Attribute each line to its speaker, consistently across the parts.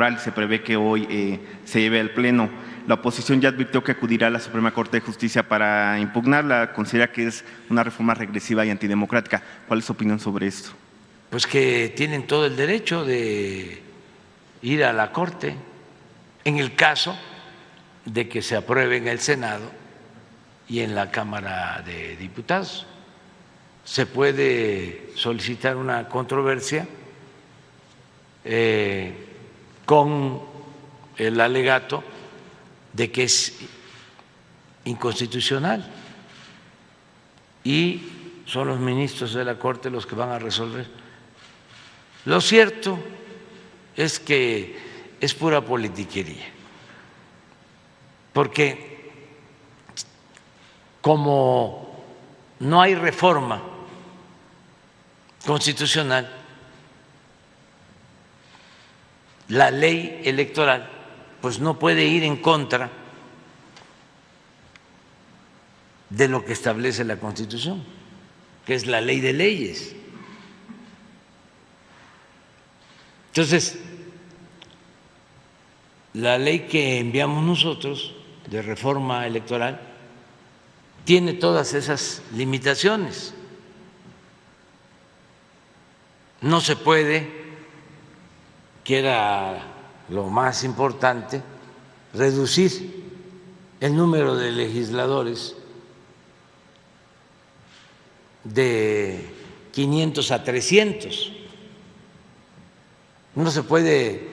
Speaker 1: electoral. Se prevé que hoy se lleve al Pleno. La oposición ya advirtió que acudirá a la Suprema Corte de Justicia para impugnarla. Considera que es una reforma regresiva y antidemocrática. ¿Cuál es su opinión sobre esto?
Speaker 2: Pues que tienen todo el derecho de ir a la Corte en el caso de que se apruebe en el Senado y en la Cámara de Diputados. Se puede solicitar una controversia con el alegato de que es inconstitucional y son los ministros de la Corte los que van a resolver. Lo cierto es que es pura politiquería, porque como no hay reforma constitucional, la ley electoral pues no puede ir en contra de lo que establece la Constitución, que es la ley de leyes. Entonces, la ley que enviamos nosotros de reforma electoral tiene todas esas limitaciones. No se puede, que era lo más importante, reducir el número de legisladores de 500 a 300. No se puede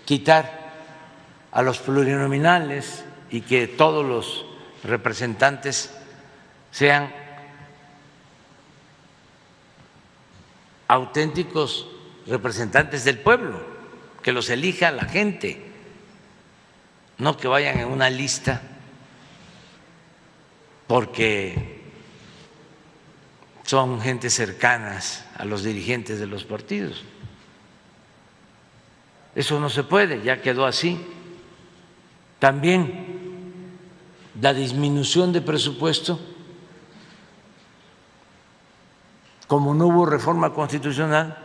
Speaker 2: quitar a los plurinominales y que todos los representantes sean auténticos representantes del pueblo, que los elija la gente, no que vayan en una lista porque son gente cercanas a los dirigentes de los partidos. Eso no se puede, ya quedó así. También la disminución de presupuesto, como no hubo reforma constitucional,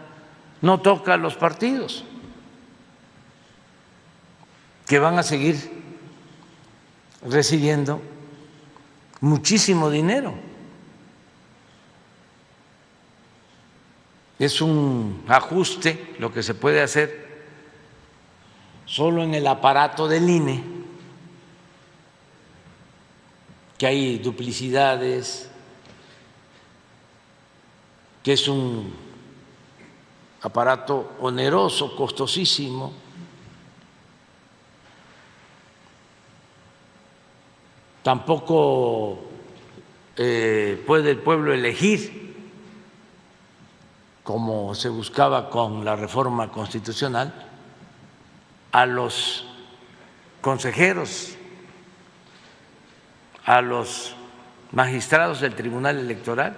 Speaker 2: no toca a los partidos, que van a seguir recibiendo muchísimo dinero. Es un ajuste lo que se puede hacer solo en el aparato del INE, que hay duplicidades, que es un aparato oneroso, costosísimo. Tampoco puede el pueblo elegir, como se buscaba con la reforma constitucional, a los consejeros, a los magistrados del Tribunal Electoral.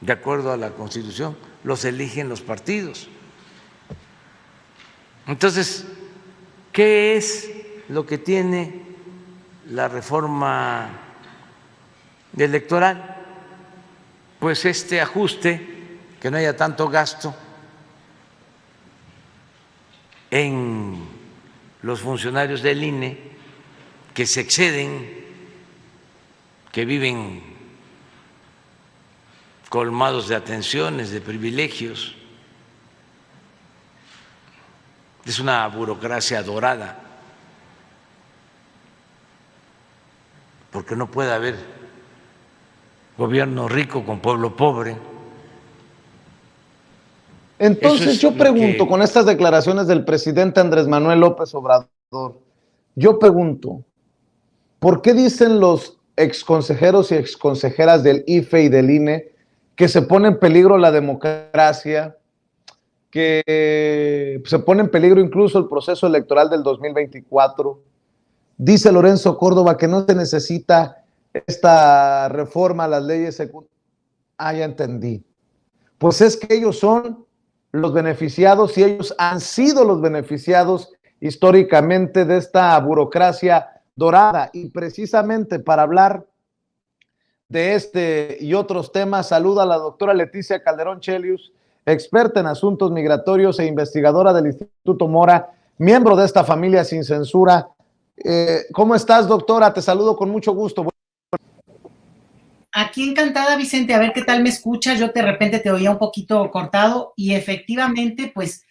Speaker 2: De acuerdo a la Constitución, los eligen los partidos. Entonces, ¿qué es lo que tiene la reforma electoral? Pues este ajuste, que no haya tanto gasto en los funcionarios del INE que se exceden, que viven colmados de atenciones, de privilegios. Es una burocracia dorada, porque no puede haber gobierno rico con pueblo pobre.
Speaker 3: Entonces yo pregunto, con estas declaraciones del presidente Andrés Manuel López Obrador, yo pregunto, ¿por qué dicen los exconsejeros y exconsejeras del IFE y del INE que se pone en peligro la democracia, que se pone en peligro incluso el proceso electoral del 2024? Dice Lorenzo Córdoba que no se necesita esta reforma a las leyes secundarias. Ah, ya entendí. Pues es que ellos son los beneficiados y ellos han sido los beneficiados históricamente de esta burocracia dorada. Y precisamente para hablar de este y otros temas, saluda a la doctora Leticia Calderón Chelius. experta en asuntos migratorios e investigadora del Instituto Mora, miembro de esta familia sin censura. ¿Cómo estás, doctora? Te saludo con mucho gusto.
Speaker 4: Aquí encantada, Vicente, a ver qué tal me escuchas. Yo de repente te oía un poquito cortado y efectivamente, pues,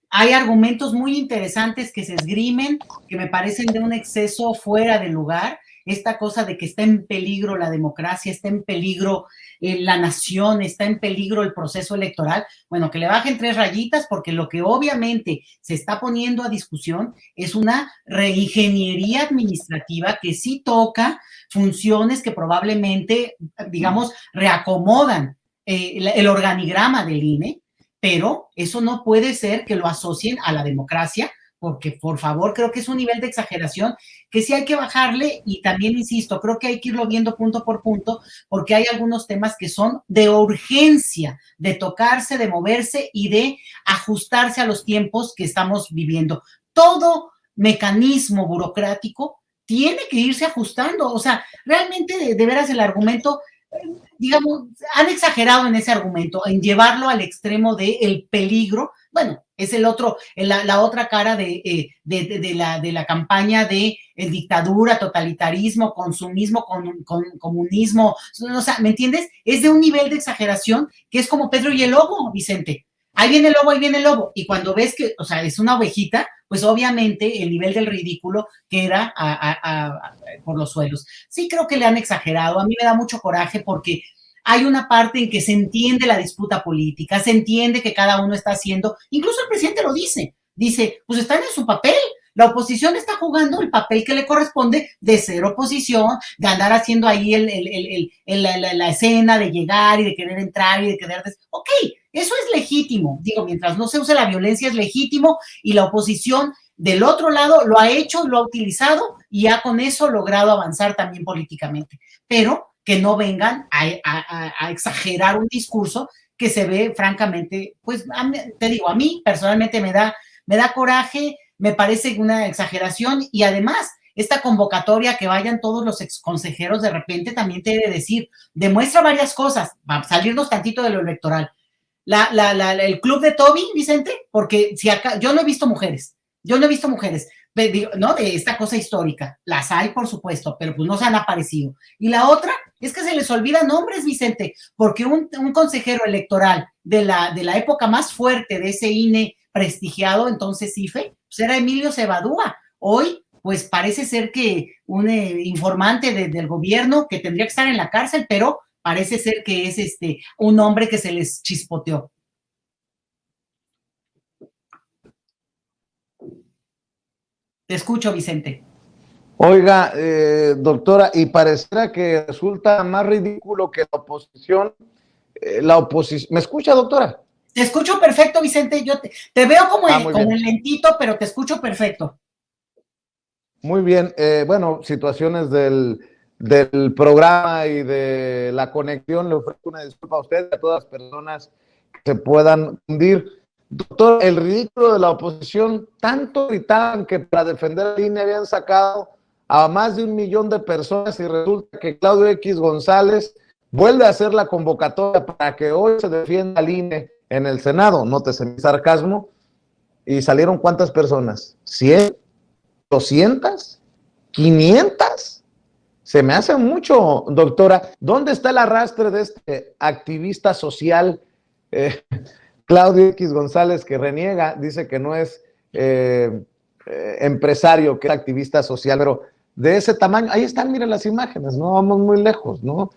Speaker 4: hay argumentos muy interesantes que se esgrimen, que me parecen de un exceso fuera de lugar. Esta cosa de que está en peligro la democracia, está en peligro la nación, está en peligro el proceso electoral. Bueno, que le bajen 3 rayitas, porque lo que obviamente se está poniendo a discusión es una reingeniería administrativa que sí toca funciones que probablemente, digamos, reacomodan el organigrama del INE, pero eso no puede ser que lo asocien a la democracia, porque por favor creo que es un nivel de exageración que sí hay que bajarle. Y también insisto, creo que hay que irlo viendo punto por punto, porque hay algunos temas que son de urgencia, de tocarse, de moverse y de ajustarse a los tiempos que estamos viviendo. Todo mecanismo burocrático tiene que irse ajustando. O sea, realmente de veras el argumento, digamos, han exagerado en ese argumento, en llevarlo al extremo del peligro. Bueno, es el otro, la otra cara de la campaña de dictadura, totalitarismo, consumismo, comunismo. O sea, ¿me entiendes? Es de un nivel de exageración que es como Pedro y el lobo, Vicente. Ahí viene el lobo, ahí viene el lobo. Y cuando ves que, o sea, es una ovejita, pues obviamente el nivel del ridículo queda por los suelos. Sí creo que le han exagerado. A mí me da mucho coraje porque hay una parte en que se entiende la disputa política, se entiende que cada uno está haciendo, incluso el presidente lo dice, pues están en su papel. La oposición está jugando el papel que le corresponde de ser oposición, de andar haciendo ahí la escena de llegar y de querer entrar y de querer... Ok, eso es legítimo. Digo, mientras no se use la violencia es legítimo, y la oposición del otro lado lo ha hecho, lo ha utilizado y ha con eso logrado avanzar también políticamente. Pero que no vengan a exagerar un discurso que se ve francamente, pues te digo, a mí personalmente me da coraje. Me parece una exageración. Y además, esta convocatoria que vayan todos los exconsejeros de repente también te debe decir, demuestra varias cosas, para salirnos tantito de lo electoral. El club de Toby, Vicente, porque si acá, yo no he visto mujeres, ¿no? De esta cosa histórica. Las hay, por supuesto, pero pues no se han aparecido. Y la otra es que se les olvidan nombres, Vicente, porque un consejero electoral de la época más fuerte de ese INE prestigiado, entonces IFE, pues era Emilio Cebadúa. Hoy, pues parece ser que un informante del gobierno que tendría que estar en la cárcel, pero parece ser que es un hombre que se les chispoteó. Te escucho, Vicente.
Speaker 3: Oiga, doctora, y pareciera que resulta más ridículo que la oposición. ¿Me escucha, doctora?
Speaker 4: Te escucho perfecto, Vicente. Yo te veo como en lentito, pero te escucho perfecto.
Speaker 3: Muy bien. Bueno, situaciones del programa y de la conexión. Le ofrezco una disculpa a usted y a todas las personas que se puedan hundir. Doctor, el ridículo de la oposición, tanto gritaban que para defender la línea habían sacado a más de 1 millón de personas, y resulta que Claudio X González vuelve a hacer la convocatoria para que hoy se defienda al INE en el Senado. Nótese mi sarcasmo. ¿Y salieron cuántas personas? ¿100? ¿200? ¿500? Se me hace mucho, doctora. ¿Dónde está el arrastre de este activista social, Claudio X González, que reniega, dice que no es empresario, que es activista social, pero de ese tamaño? Ahí están, miren las imágenes, no vamos muy lejos, ¿no?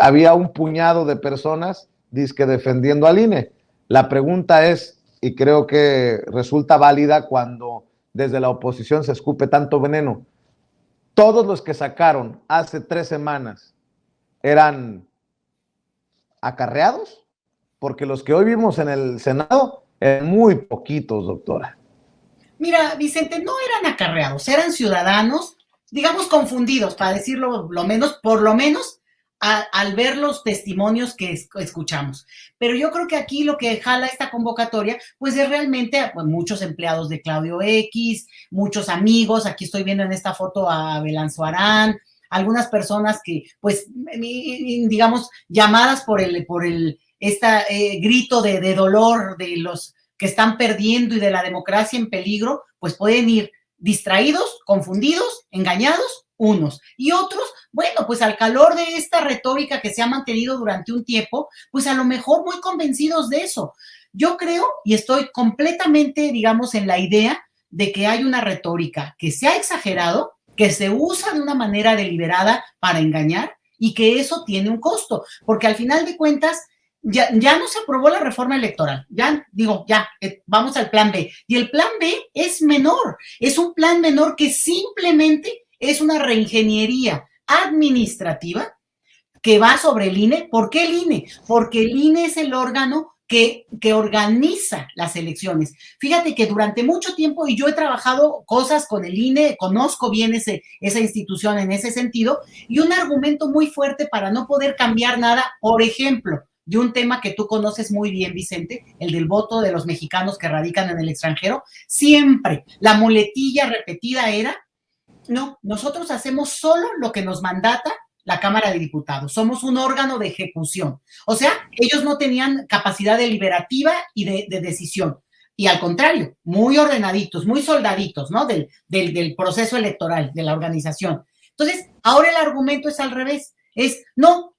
Speaker 3: Había un puñado de personas, dizque defendiendo al INE. La pregunta es, y creo que resulta válida cuando desde la oposición se escupe tanto veneno, todos los que sacaron hace 3 semanas eran acarreados, porque los que hoy vimos en el Senado eran muy poquitos, doctora.
Speaker 4: Mira, Vicente, no eran acarreados, eran ciudadanos, digamos, confundidos, para decirlo por lo menos al ver los testimonios que escuchamos. Pero yo creo que aquí lo que jala esta convocatoria, pues es realmente muchos empleados de Claudio X, muchos amigos. Aquí estoy viendo en esta foto a Belanzo Arán, algunas personas que, pues, digamos, llamadas por el grito de dolor de los que están perdiendo y de la democracia en peligro, pues pueden ir distraídos, confundidos, engañados, unos. Y otros, bueno, pues al calor de esta retórica que se ha mantenido durante un tiempo, pues a lo mejor muy convencidos de eso. Yo creo y estoy completamente, digamos, en la idea de que hay una retórica que se ha exagerado, que se usa de una manera deliberada para engañar y que eso tiene un costo, porque al final de cuentas ya no se aprobó la reforma electoral, vamos al plan B, y el plan B es menor, es un plan menor que simplemente es una reingeniería administrativa que va sobre el INE. ¿Por qué el INE? Porque el INE es el órgano que organiza las elecciones. Fíjate que durante mucho tiempo, y yo he trabajado cosas con el INE, conozco bien esa institución en ese sentido, y un argumento muy fuerte para no poder cambiar nada, por ejemplo, de un tema que tú conoces muy bien, Vicente, el del voto de los mexicanos que radican en el extranjero, siempre la muletilla repetida era: no, nosotros hacemos solo lo que nos mandata la Cámara de Diputados, somos un órgano de ejecución. O sea, ellos no tenían capacidad deliberativa y de decisión. Y al contrario, muy ordenaditos, muy soldaditos, ¿no? Del proceso electoral, de la organización. Entonces, ahora el argumento es al revés. No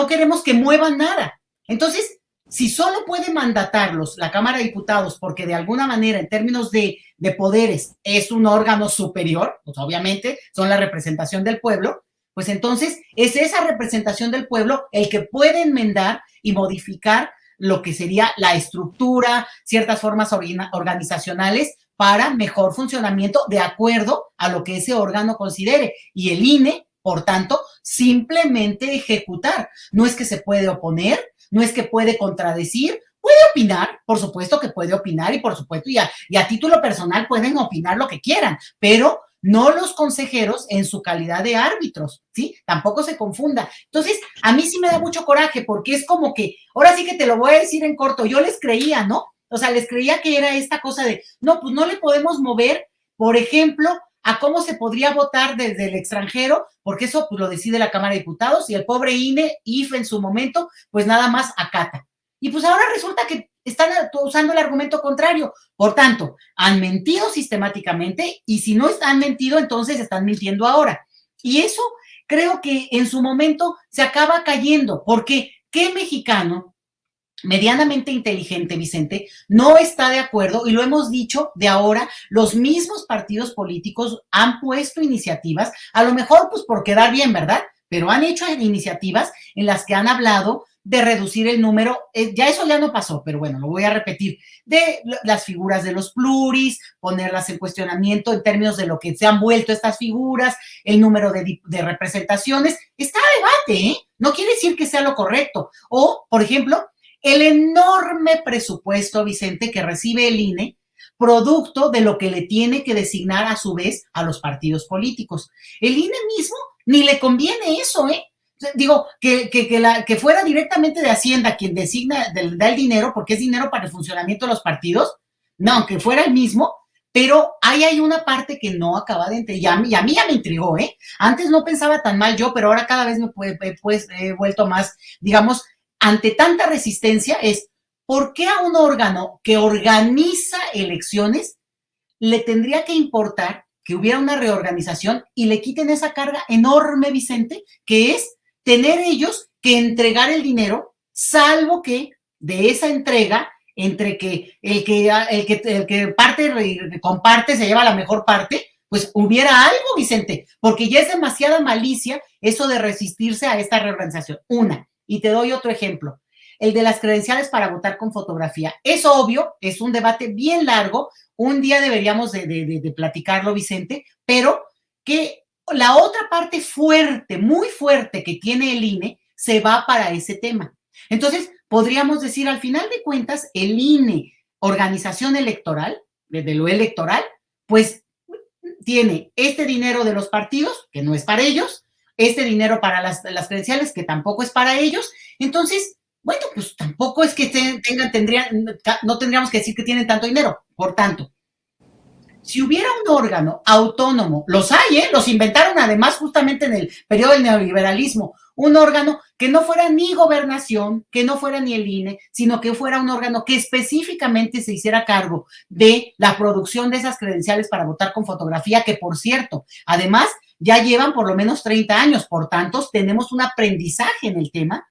Speaker 4: queremos que muevan nada. Entonces, si solo puede mandatarlos la Cámara de Diputados, porque de alguna manera, en términos de poderes, es un órgano superior, pues obviamente son la representación del pueblo, pues entonces es esa representación del pueblo el que puede enmendar y modificar lo que sería la estructura, ciertas formas organizacionales para mejor funcionamiento de acuerdo a lo que ese órgano considere. Y el INE, por tanto, simplemente ejecutar. No es que se puede oponer, no es que puede contradecir, puede opinar, por supuesto que puede opinar, y por supuesto, y a título personal pueden opinar lo que quieran, pero no los consejeros en su calidad de árbitros, ¿sí? Tampoco se confunda. Entonces, a mí sí me da mucho coraje, porque es como que, ahora sí que te lo voy a decir en corto, yo les creía, ¿no? O sea, les creía que era esta cosa de, no, pues no le podemos mover, por ejemplo, a cómo se podría votar desde el extranjero, porque eso pues lo decide la Cámara de Diputados, y el pobre IFE en su momento, pues nada más acata. Y pues ahora resulta que están usando el argumento contrario. Por tanto, han mentido sistemáticamente, y si no han mentido, entonces están mintiendo ahora. Y eso creo que en su momento se acaba cayendo, porque ¿qué mexicano medianamente inteligente, Vicente, no está de acuerdo? Y lo hemos dicho de ahora, los mismos partidos políticos han puesto iniciativas, a lo mejor pues por quedar bien, ¿verdad? Pero han hecho iniciativas en las que han hablado de reducir el número, ya eso ya no pasó, pero bueno, lo voy a repetir, de las figuras de los pluris, ponerlas en cuestionamiento en términos de lo que se han vuelto estas figuras, el número de representaciones, está a debate, ¿eh? No quiere decir que sea lo correcto. O, por ejemplo, el enorme presupuesto, Vicente, que recibe el INE, producto de lo que le tiene que designar a su vez a los partidos políticos. El INE mismo ni le conviene eso, ¿eh? Digo, que fuera directamente de Hacienda quien da el dinero, porque es dinero para el funcionamiento de los partidos, no, aunque fuera el mismo, pero ahí hay una parte que no acaba de entender, y a mí ya me intrigó, ¿eh? Antes no pensaba tan mal yo, pero ahora cada vez he vuelto más, digamos, ante tanta resistencia, es ¿por qué a un órgano que organiza elecciones le tendría que importar que hubiera una reorganización y le quiten esa carga enorme, Vicente, que es tener ellos que entregar el dinero, salvo que de esa entrega, entre que el que comparte se lleva la mejor parte, pues hubiera algo, Vicente, porque ya es demasiada malicia eso de resistirse a esta reorganización. Y te doy otro ejemplo, el de las credenciales para votar con fotografía. Es obvio, es un debate bien largo, un día deberíamos de platicarlo, Vicente, pero que la otra parte fuerte, muy fuerte que tiene el INE, se va para ese tema. Entonces, podríamos decir, al final de cuentas, el INE, organización electoral, desde lo electoral, pues tiene este dinero de los partidos, que no es para ellos, este dinero para las credenciales, que tampoco es para ellos. Entonces, bueno, pues tampoco es que no tendríamos que decir que tienen tanto dinero. Por tanto, si hubiera un órgano autónomo, los hay, los inventaron además justamente en el periodo del neoliberalismo, un órgano que no fuera ni Gobernación, que no fuera ni el INE, sino que fuera un órgano que específicamente se hiciera cargo de la producción de esas credenciales para votar con fotografía, que por cierto, además ya llevan por lo menos 30 años, por tanto tenemos un aprendizaje en el tema.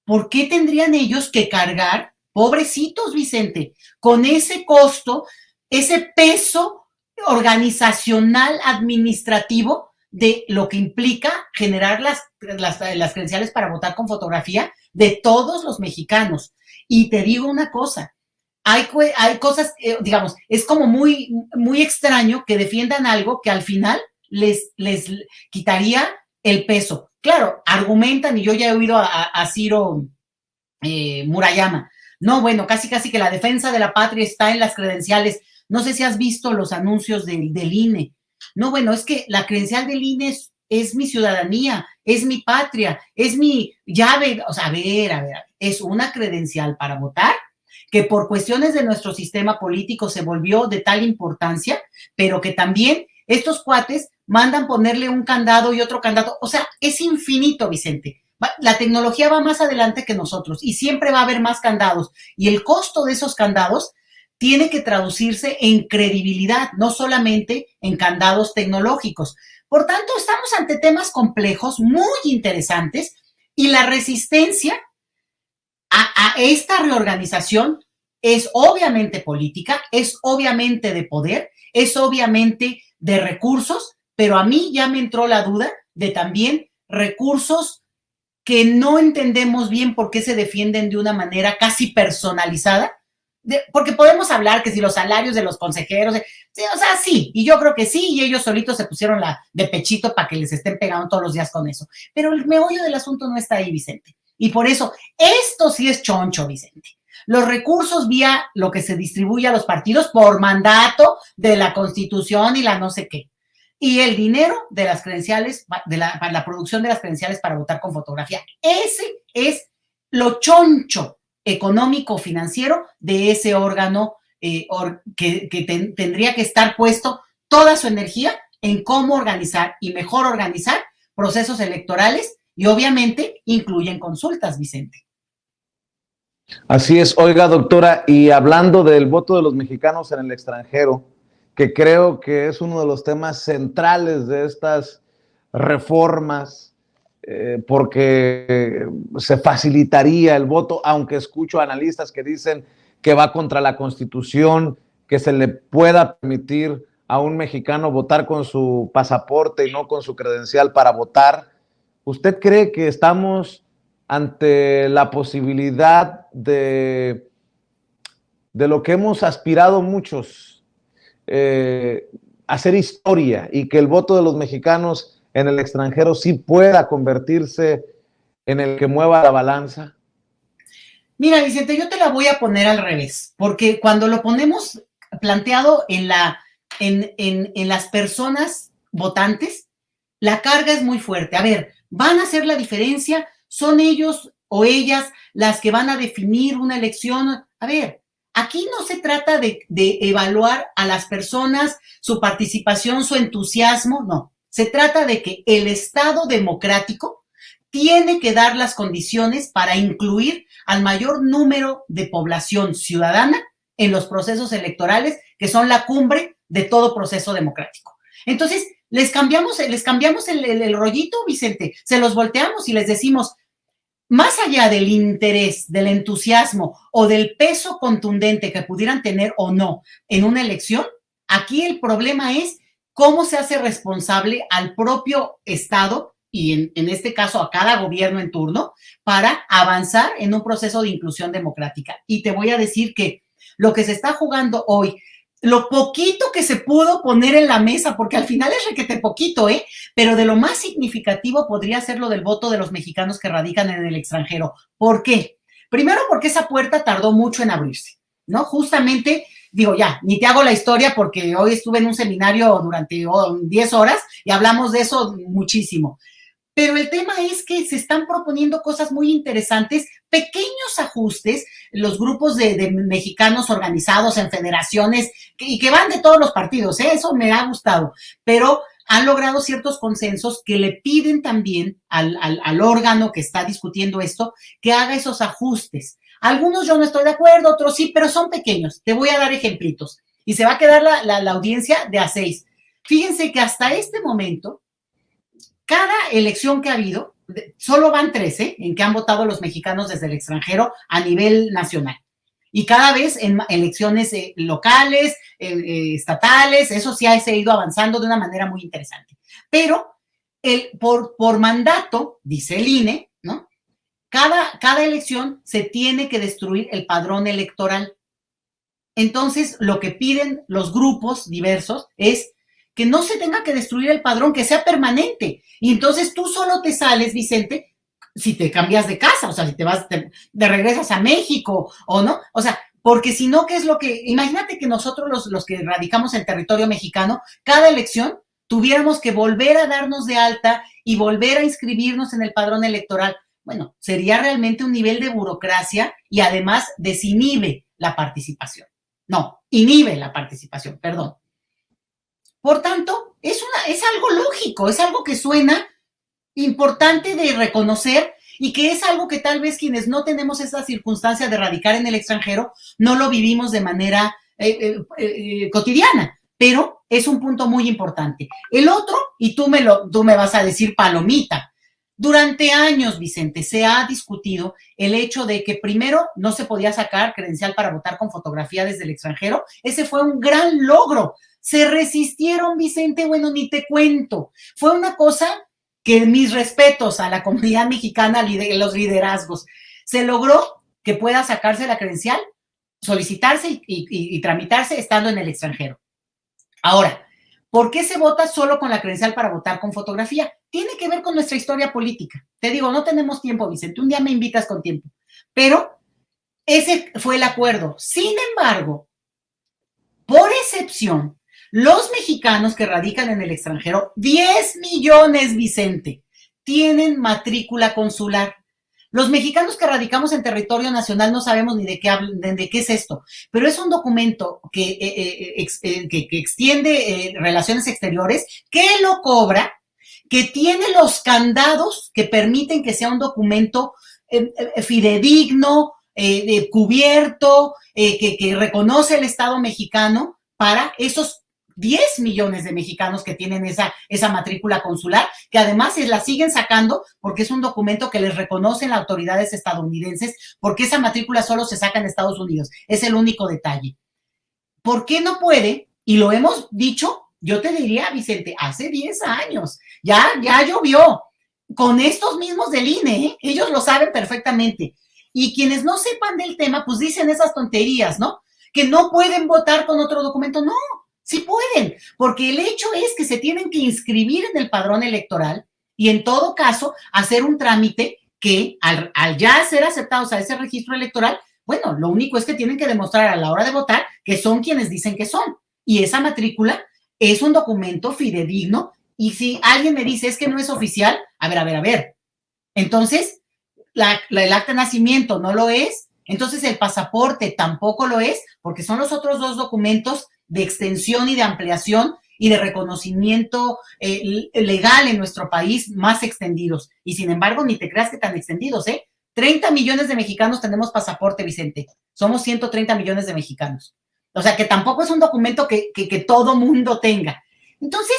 Speaker 4: ¿Por qué tendrían ellos que cargar, pobrecitos, Vicente, con ese costo, ese peso organizacional, administrativo de lo que implica generar las credenciales para votar con fotografía de todos los mexicanos? Y te digo una cosa, hay cosas, digamos, es como muy, muy extraño que defiendan algo que al final les quitaría el peso. Claro, argumentan, y yo ya he oído a Ciro Murayama, no, bueno, casi que la defensa de la patria está en las credenciales. No sé si has visto los anuncios del INE. No, bueno, es que la credencial del INE es mi ciudadanía, es mi patria, es mi llave. O sea, a ver, es una credencial para votar que por cuestiones de nuestro sistema político se volvió de tal importancia, pero que también estos cuates mandan ponerle un candado y otro candado. O sea, es infinito, Vicente. La tecnología va más adelante que nosotros y siempre va a haber más candados. Y el costo de esos candados tiene que traducirse en credibilidad, no solamente en candados tecnológicos. Por tanto, estamos ante temas complejos, muy interesantes, y la resistencia a esta reorganización es obviamente política, es obviamente de poder, es obviamente de recursos, pero a mí ya me entró la duda de también recursos que no entendemos bien por qué se defienden de una manera casi personalizada, porque podemos hablar que si los salarios de los consejeros, sí, o sea, sí, y yo creo que sí, y ellos solitos se pusieron la de pechito para que les estén pegando todos los días con eso, pero el meollo del asunto no está ahí, Vicente, y por eso, esto sí es choncho, Vicente. Los recursos vía lo que se distribuye a los partidos por mandato de la Constitución y la no sé qué. Y el dinero de las credenciales, para la producción de las credenciales para votar con fotografía. Ese es lo choncho económico financiero de ese órgano que tendría que estar puesto toda su energía en cómo organizar y mejor organizar procesos electorales y obviamente incluyen consultas, Vicente.
Speaker 3: Así es. Oiga, doctora, y hablando del voto de los mexicanos en el extranjero, que creo que es uno de los temas centrales de estas reformas, porque se facilitaría el voto, aunque escucho analistas que dicen que va contra la Constitución, que se le pueda permitir a un mexicano votar con su pasaporte y no con su credencial para votar. ¿Usted cree que estamos ante la posibilidad de lo que hemos aspirado muchos, hacer historia, y que el voto de los mexicanos en el extranjero sí pueda convertirse en el que mueva la balanza?
Speaker 4: Mira, Vicente, yo te la voy a poner al revés, porque cuando lo ponemos planteado en las personas votantes, la carga es muy fuerte. A ver, ¿van a hacer la diferencia? ¿Son ellos o ellas las que van a definir una elección? A ver, aquí no se trata de evaluar a las personas, su participación, su entusiasmo, no. Se trata de que el Estado democrático tiene que dar las condiciones para incluir al mayor número de población ciudadana en los procesos electorales, que son la cumbre de todo proceso democrático. Entonces, les cambiamos el rollito, Vicente, se los volteamos y les decimos, más allá del interés, del entusiasmo o del peso contundente que pudieran tener o no en una elección, aquí el problema es cómo se hace responsable al propio Estado y en este caso a cada gobierno en turno para avanzar en un proceso de inclusión democrática. Y te voy a decir que lo que se está jugando hoy, lo poquito que se pudo poner en la mesa, porque al final es requete poquito, pero de lo más significativo podría ser lo del voto de los mexicanos que radican en el extranjero. ¿Por qué? Primero porque esa puerta tardó mucho en abrirse, ¿no? Justamente, digo ya, ni te hago la historia porque hoy estuve en un seminario durante 10 horas y hablamos de eso muchísimo. Pero el tema es que se están proponiendo cosas muy interesantes, pequeños ajustes, los grupos de mexicanos organizados en federaciones y que van de todos los partidos, eso me ha gustado, pero han logrado ciertos consensos que le piden también al órgano que está discutiendo esto que haga esos ajustes. Algunos yo no estoy de acuerdo, otros sí, pero son pequeños. Te voy a dar ejemplitos. Y se va a quedar la audiencia de a 6. Fíjense que hasta este momento, cada elección que ha habido, solo van 3, en que han votado los mexicanos desde el extranjero a nivel nacional. Y cada vez en elecciones locales, estatales, eso sí ha ido avanzando de una manera muy interesante. Pero por mandato, dice el INE, ¿no? Cada elección se tiene que destruir el padrón electoral. Entonces, lo que piden los grupos diversos es que no se tenga que destruir el padrón, que sea permanente. Y entonces tú solo te sales, Vicente, si te cambias de casa, o sea, si te vas, te regresas a México o no, o sea, porque si no, ¿qué es lo que? Imagínate que nosotros los que radicamos en territorio mexicano, cada elección tuviéramos que volver a darnos de alta y volver a inscribirnos en el padrón electoral. Bueno, sería realmente un nivel de burocracia y además desinhibe la participación. No, inhibe la participación, perdón. Por tanto, es algo lógico, es algo que suena importante de reconocer y que es algo que tal vez quienes no tenemos esa circunstancia de radicar en el extranjero no lo vivimos de manera cotidiana, pero es un punto muy importante. El otro, y tú me vas a decir palomita, durante años, Vicente, se ha discutido el hecho de que primero no se podía sacar credencial para votar con fotografía desde el extranjero. Ese fue un gran logro. Se resistieron, Vicente, bueno, ni te cuento. Fue una cosa que mis respetos a la comunidad mexicana, los liderazgos. Se logró que pueda sacarse la credencial, solicitarse y tramitarse estando en el extranjero. Ahora, ¿por qué se vota solo con la credencial para votar con fotografía? Tiene que ver con nuestra historia política. Te digo, no tenemos tiempo, Vicente. Un día me invitas con tiempo. Pero ese fue el acuerdo. Sin embargo, por excepción, los mexicanos que radican en el extranjero, 10 millones, Vicente, tienen matrícula consular. Los mexicanos que radicamos en territorio nacional no sabemos ni de qué es esto, pero es un documento que extiende relaciones exteriores, que lo cobra, que tiene los candados que permiten que sea un documento fidedigno, cubierto, que reconoce el Estado mexicano para esos 10 millones de mexicanos que tienen esa matrícula consular, que además la siguen sacando porque es un documento que les reconocen las autoridades estadounidenses, porque esa matrícula solo se saca en Estados Unidos. Es el único detalle. ¿Por qué no puede? Y lo hemos dicho, yo te diría, Vicente, hace 10 años. Ya llovió. Con estos mismos del INE, ellos lo saben perfectamente. Y quienes no sepan del tema, pues dicen esas tonterías, ¿no? Que no pueden votar con otro documento. No. Sí pueden, porque el hecho es que se tienen que inscribir en el padrón electoral y en todo caso hacer un trámite que al ya ser aceptados a ese registro electoral, bueno, lo único es que tienen que demostrar a la hora de votar que son quienes dicen que son. Y esa matrícula es un documento fidedigno y si alguien me dice es que no es oficial, a ver. Entonces, el acta de nacimiento no lo es, entonces el pasaporte tampoco lo es, porque son los otros dos documentos de extensión y de ampliación y de reconocimiento legal en nuestro país más extendidos. Y sin embargo, ni te creas que tan extendidos, 30 millones de mexicanos tenemos pasaporte, Vicente. Somos 130 millones de mexicanos. O sea, que tampoco es un documento que todo mundo tenga. Entonces,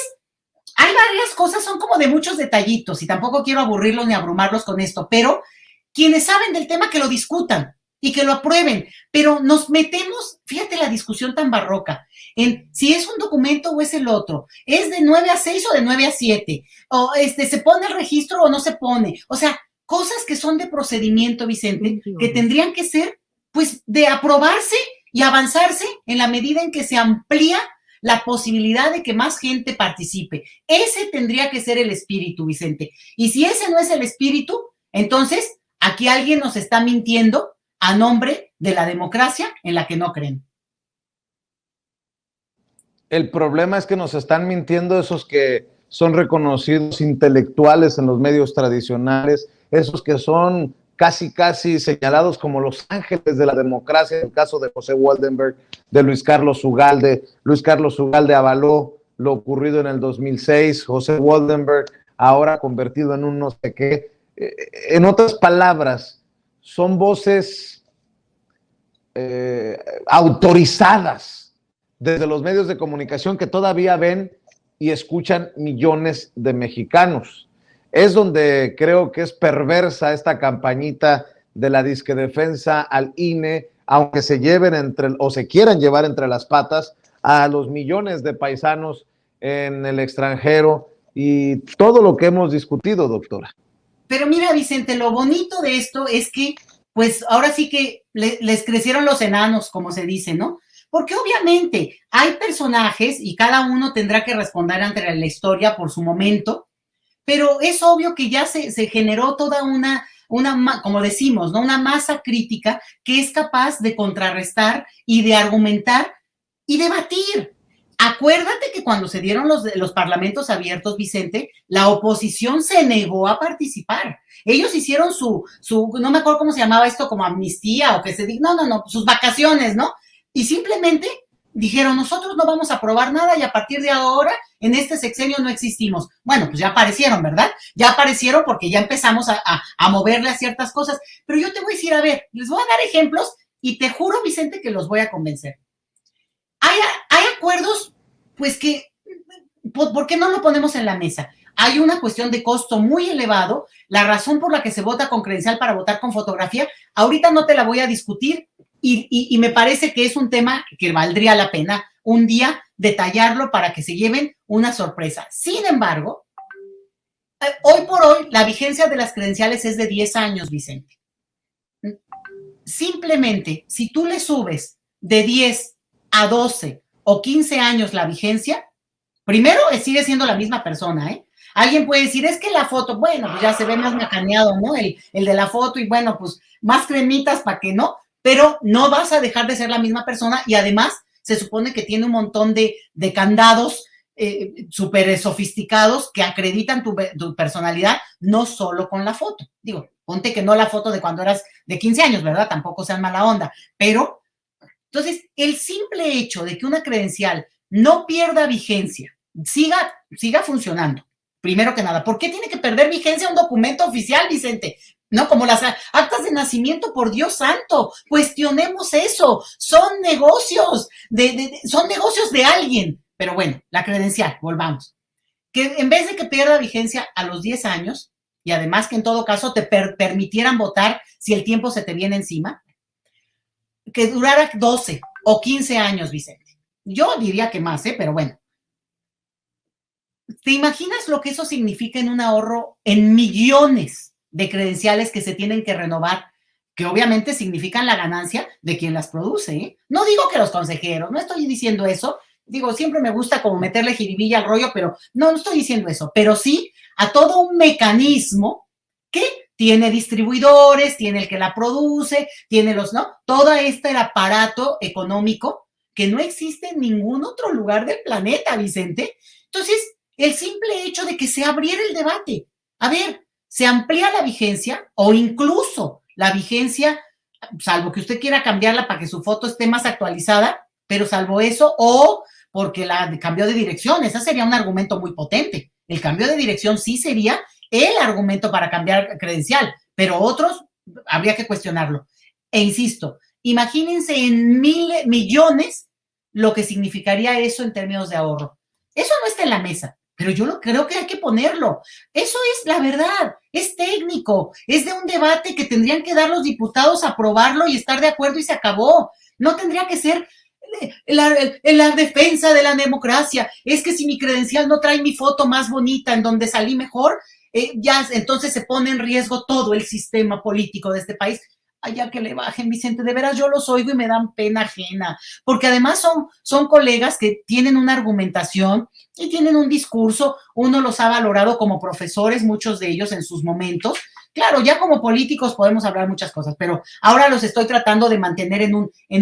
Speaker 4: hay varias cosas, son como de muchos detallitos y tampoco quiero aburrirlos ni abrumarlos con esto, pero quienes saben del tema que lo discutan y que lo aprueben, pero nos metemos, fíjate la discusión tan barroca, en si es un documento o es el otro, es de 9 a 6 o de 9 a 7, o se pone el registro o no se pone, o sea, cosas que son de procedimiento, Vicente, que tendrían que ser, pues, de aprobarse y avanzarse en la medida en que se amplía la posibilidad de que más gente participe. Ese tendría que ser el espíritu, Vicente, y si ese no es el espíritu, entonces, aquí alguien nos está mintiendo a nombre de la democracia en la que no creen.
Speaker 3: El problema es que nos están mintiendo esos que son reconocidos intelectuales en los medios tradicionales, esos que son casi señalados como los ángeles de la democracia, en el caso de José Waldenberg, de Luis Carlos Ugalde. Luis Carlos Ugalde avaló lo ocurrido en el 2006, José Waldenberg, ahora convertido en un no sé qué. En otras palabras, son voces autorizadas desde los medios de comunicación que todavía ven y escuchan millones de mexicanos. Es donde creo que es perversa esta campañita de la disque defensa al INE, aunque se lleven o se quieran llevar entre las patas a los millones de paisanos en el extranjero y todo lo que hemos discutido, doctora.
Speaker 4: Pero mira, Vicente, lo bonito de esto es que, pues ahora sí que les crecieron los enanos, como se dice, ¿no? Porque obviamente hay personajes y cada uno tendrá que responder ante la historia por su momento, pero es obvio que ya se generó toda una, como decimos, ¿no? Una masa crítica que es capaz de contrarrestar y de argumentar y debatir. Acuérdate que cuando se dieron los parlamentos abiertos, Vicente, la oposición se negó a participar. Ellos hicieron no me acuerdo cómo se llamaba esto, como amnistía o que se diga, no, sus vacaciones, ¿no? Y simplemente dijeron, nosotros no vamos a aprobar nada y a partir de ahora en este sexenio no existimos. Bueno, pues ya aparecieron, ¿verdad? Ya aparecieron porque ya empezamos a moverle a ciertas cosas. Pero yo te voy a decir, a ver, les voy a dar ejemplos y te juro, Vicente, que los voy a convencer. Hay acuerdos, pues que, ¿por qué no lo ponemos en la mesa? Hay una cuestión de costo muy elevado, la razón por la que se vota con credencial para votar con fotografía, ahorita no te la voy a discutir y me parece que es un tema que valdría la pena un día detallarlo para que se lleven una sorpresa. Sin embargo, hoy por hoy la vigencia de las credenciales es de 10 años, Vicente. Simplemente, si tú le subes de 10 a 12 o 15 años la vigencia, primero sigue siendo la misma persona, ¿eh? Alguien puede decir, es que la foto, bueno, pues ya se ve más macaneado, ¿no? El de la foto y bueno, pues más cremitas para que no, pero no vas a dejar de ser la misma persona y además se supone que tiene un montón de candados súper sofisticados que acreditan tu personalidad, no solo con la foto. Digo, ponte que no la foto de cuando eras de 15 años, ¿verdad? Tampoco sean mala onda, pero entonces el simple hecho de que una credencial no pierda vigencia, siga funcionando, primero que nada, ¿por qué tiene que perder vigencia un documento oficial, Vicente? No, como las actas de nacimiento, por Dios santo, cuestionemos eso, son negocios, son negocios de alguien, pero bueno, la credencial, volvamos, que en vez de que pierda vigencia a los 10 años, y además que en todo caso te permitieran votar si el tiempo se te viene encima, que durara 12 o 15 años, Vicente. Yo diría que más, pero bueno. ¿Te imaginas lo que eso significa en un ahorro en millones de credenciales que se tienen que renovar, que obviamente significan la ganancia de quien las produce, ¿eh? No digo que los consejeros, no estoy diciendo eso, digo, siempre me gusta como meterle jiribilla al rollo, pero no estoy diciendo eso, pero sí a todo un mecanismo que tiene distribuidores, tiene el que la produce, tiene ¿no? Todo este aparato económico que no existe en ningún otro lugar del planeta, Vicente. Entonces, el simple hecho de que se abriera el debate, a ver, se amplía la vigencia o incluso la vigencia, salvo que usted quiera cambiarla para que su foto esté más actualizada, pero salvo eso, o porque la cambió de dirección, ese sería un argumento muy potente. El cambio de dirección sí sería el argumento para cambiar credencial, pero otros habría que cuestionarlo. E insisto, imagínense en millones lo que significaría eso en términos de ahorro. Eso no está en la mesa, pero yo creo que hay que ponerlo. Eso es la verdad, es técnico, es de un debate que tendrían que dar los diputados a aprobarlo y estar de acuerdo y se acabó. No tendría que ser la defensa de la democracia. Es que si mi credencial no trae mi foto más bonita en donde salí mejor, ya entonces se pone en riesgo todo el sistema político de este país. Allá que le bajen, Vicente, de veras yo los oigo y me dan pena ajena, porque además son colegas que tienen una argumentación y tienen un discurso, uno los ha valorado como profesores, muchos de ellos en sus momentos. Claro, ya como políticos podemos hablar muchas cosas, pero ahora los estoy tratando de mantener en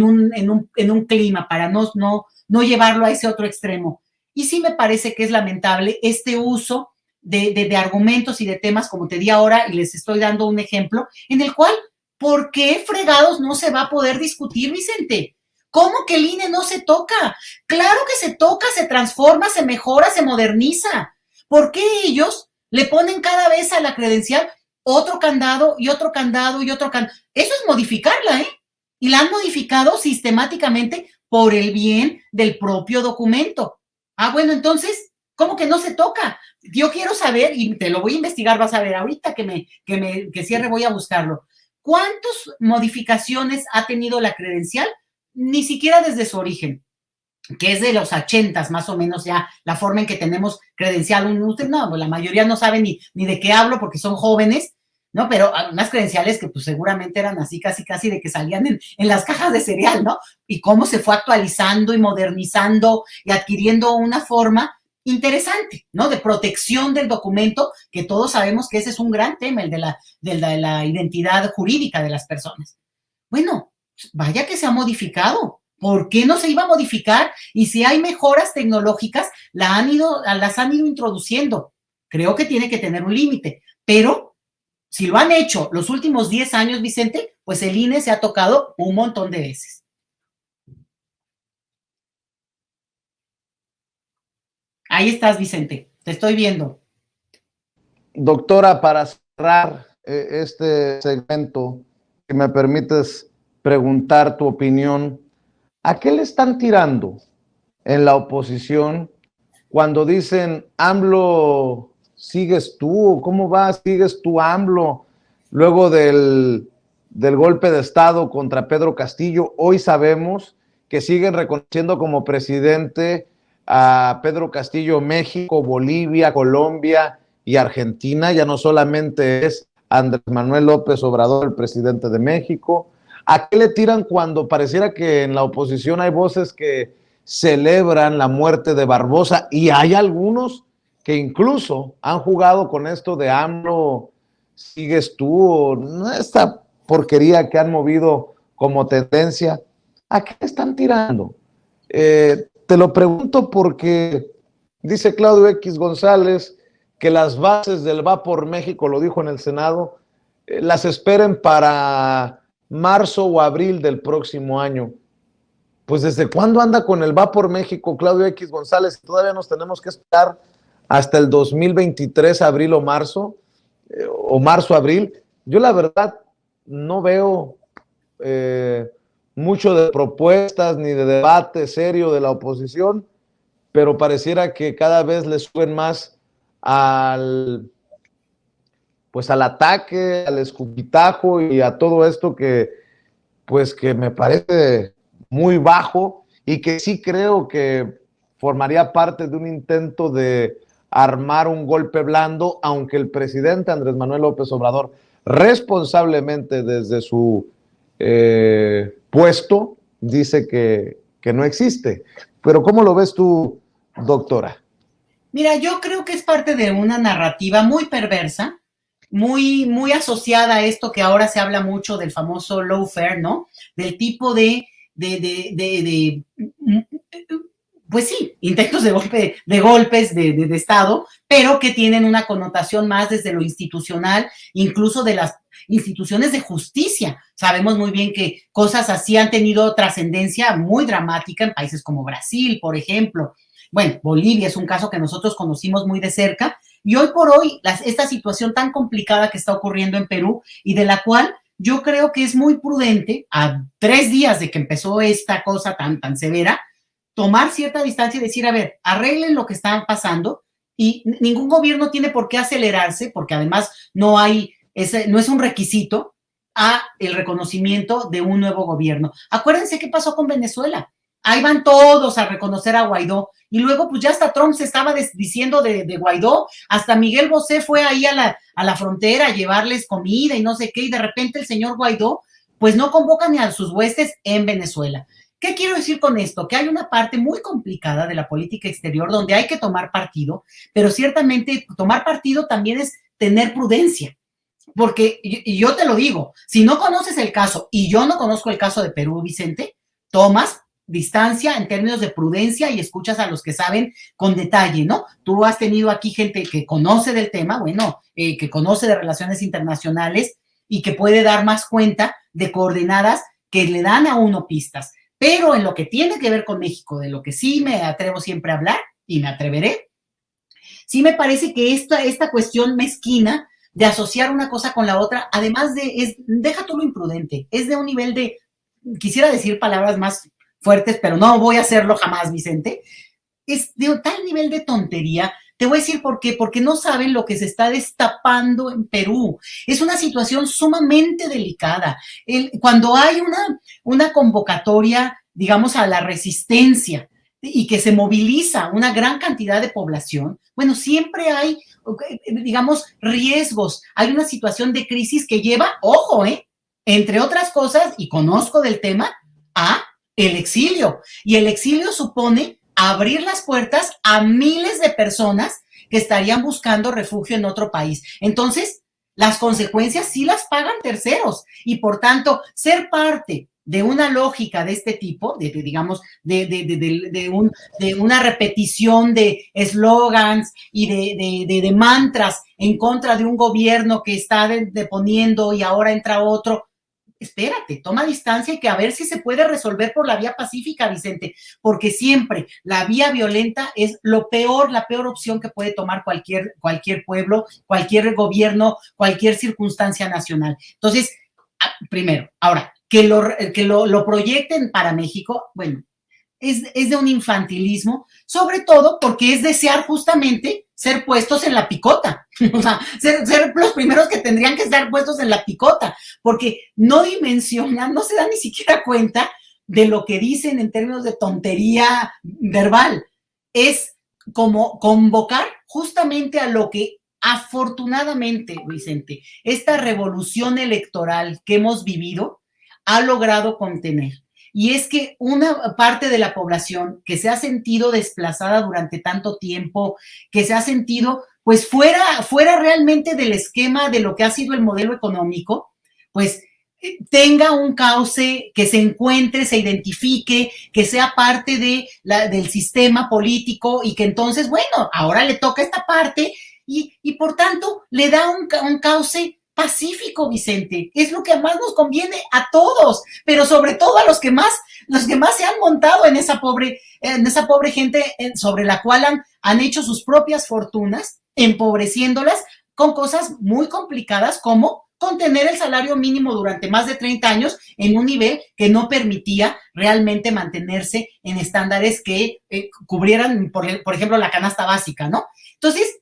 Speaker 4: un clima para no llevarlo a ese otro extremo. Y sí me parece que es lamentable este uso de argumentos y de temas, como te di ahora, y les estoy dando un ejemplo, en el cual, ¿por qué fregados no se va a poder discutir, Vicente? ¿Cómo que el INE no se toca? Claro que se toca, se transforma, se mejora, se moderniza. ¿Por qué ellos le ponen cada vez a la credencial otro candado y otro candado y otro candado? Eso es modificarla, ¿eh? Y la han modificado sistemáticamente por el bien del propio documento. Ah, bueno, entonces, ¿cómo que no se toca? Yo quiero saber, y te lo voy a investigar, vas a ver, ahorita que cierre voy a buscarlo. ¿Cuántas modificaciones ha tenido la credencial? Ni siquiera desde su origen, que es de los 80 más o menos ya la forma en que tenemos credencial. No, la mayoría no sabe ni de qué hablo porque son jóvenes, ¿no? Pero unas credenciales que pues seguramente eran así casi de que salían en las cajas de cereal, ¿no? Y cómo se fue actualizando y modernizando y adquiriendo una forma interesante, ¿no? De protección del documento, que todos sabemos que ese es un gran tema, el de la identidad jurídica de las personas. Bueno, vaya que se ha modificado. ¿Por qué no se iba a modificar? Y si hay mejoras tecnológicas, las han ido introduciendo. Creo que tiene que tener un límite, pero si lo han hecho los últimos 10 años, Vicente, pues el INE se ha tocado un montón de veces. Ahí estás, Vicente, te estoy viendo.
Speaker 3: Doctora, para cerrar este segmento, si me permites preguntar tu opinión, ¿a qué le están tirando en la oposición cuando dicen AMLO, sigues tú? ¿Cómo vas? ¿Sigues tú, AMLO? Luego del golpe de Estado contra Pedro Castillo, hoy sabemos que siguen reconociendo como presidente a Pedro Castillo México, Bolivia, Colombia y Argentina. Ya no solamente es Andrés Manuel López Obrador, el presidente de México. ¿A qué le tiran cuando pareciera que en la oposición hay voces que celebran la muerte de Barbosa y hay algunos que incluso han jugado con esto de AMLO, sigues tú, esta porquería que han movido como tendencia? ¿A qué están tirando? Te lo pregunto porque dice Claudio X González que las bases del Va por México, lo dijo en el Senado, las esperen para marzo o abril del próximo año. Pues ¿desde cuándo anda con el Va por México Claudio X González? Todavía nos tenemos que esperar hasta el 2023, abril o marzo, abril. Yo la verdad no veo mucho de propuestas ni de debate serio de la oposición, pero pareciera que cada vez le suben más al ataque, al escupitajo y a todo esto que me parece muy bajo y que sí creo que formaría parte de un intento de armar un golpe blando, aunque el presidente Andrés Manuel López Obrador responsablemente desde su puesto dice que no existe. Pero ¿cómo lo ves tú, doctora?
Speaker 4: Mira, yo creo que es parte de una narrativa muy perversa, muy asociada a esto que ahora se habla mucho del famoso lawfare, ¿no? Del tipo pues sí, intentos de golpes de Estado, pero que tienen una connotación más desde lo institucional, incluso de las instituciones de justicia. Sabemos muy bien que cosas así han tenido trascendencia muy dramática en países como Brasil, por ejemplo. Bueno, Bolivia es un caso que nosotros conocimos muy de cerca, y hoy por hoy esta situación tan complicada que está ocurriendo en Perú y de la cual yo creo que es muy prudente, a 3 días de que empezó esta cosa tan severa, tomar cierta distancia y decir, a ver, arreglen lo que está pasando, y ningún gobierno tiene por qué acelerarse, porque además no es un requisito a el reconocimiento de un nuevo gobierno. Acuérdense qué pasó con Venezuela. Ahí van todos a reconocer a Guaidó, y luego pues ya hasta Trump se estaba diciendo de Guaidó, hasta Miguel Bosé fue ahí a la frontera a llevarles comida y no sé qué, y de repente el señor Guaidó pues no convoca ni a sus huestes en Venezuela. ¿Qué quiero decir con esto? Que hay una parte muy complicada de la política exterior donde hay que tomar partido, pero ciertamente tomar partido también es tener prudencia. Porque, y yo te lo digo, si no conoces el caso, y yo no conozco el caso de Perú, Vicente, tomas distancia en términos de prudencia y escuchas a los que saben con detalle, ¿no? Tú has tenido aquí gente que conoce del tema, que conoce de relaciones internacionales y que puede dar más cuenta de coordenadas que le dan a uno pistas. Pero en lo que tiene que ver con México, de lo que sí me atrevo siempre a hablar, y me atreveré, sí me parece que esta cuestión mezquina de asociar una cosa con la otra, además deja tú lo imprudente, es de un nivel de, quisiera decir palabras más fuertes, pero no voy a hacerlo jamás, Vicente, es de un tal nivel de tontería. Te voy a decir por qué, porque no saben lo que se está destapando en Perú. Es una situación sumamente delicada. Cuando hay una convocatoria, digamos, a la resistencia y que se moviliza una gran cantidad de población, bueno, siempre hay, digamos, riesgos. Hay una situación de crisis que lleva, ojo, entre otras cosas, y conozco del tema, a el exilio. Y el exilio supone abrir las puertas a miles de personas que estarían buscando refugio en otro país. Entonces, las consecuencias sí las pagan terceros y por tanto, ser parte de una lógica de este tipo, digamos, de una repetición de eslogans y de mantras en contra de un gobierno que está deponiendo y ahora entra otro. Espérate, toma distancia y que a ver si se puede resolver por la vía pacífica, Vicente, porque siempre la vía violenta es la peor opción que puede tomar cualquier pueblo, cualquier gobierno, cualquier circunstancia nacional. Entonces, primero, ahora, que lo proyecten para México, bueno, es de un infantilismo, sobre todo porque es desear justamente ser puestos en la picota, o sea, ser los primeros que tendrían que estar puestos en la picota, porque no dimensionan, no se dan ni siquiera cuenta de lo que dicen en términos de tontería verbal. Es como convocar justamente a lo que afortunadamente, Vicente, esta revolución electoral que hemos vivido ha logrado contener. Y es que una parte de la población que se ha sentido desplazada durante tanto tiempo, que se ha sentido pues fuera realmente del esquema de lo que ha sido el modelo económico, pues tenga un cauce, que se encuentre, se identifique, que sea parte del sistema político y que entonces, bueno, ahora le toca esta parte y por tanto le da un cauce pacífico, Vicente. Es lo que más nos conviene a todos, pero sobre todo a los que más se han montado en esa pobre gente sobre la cual han hecho sus propias fortunas, empobreciéndolas con cosas muy complicadas como contener el salario mínimo durante más de 30 años en un nivel que no permitía realmente mantenerse en estándares que cubrieran, por ejemplo, la canasta básica, ¿no? Entonces,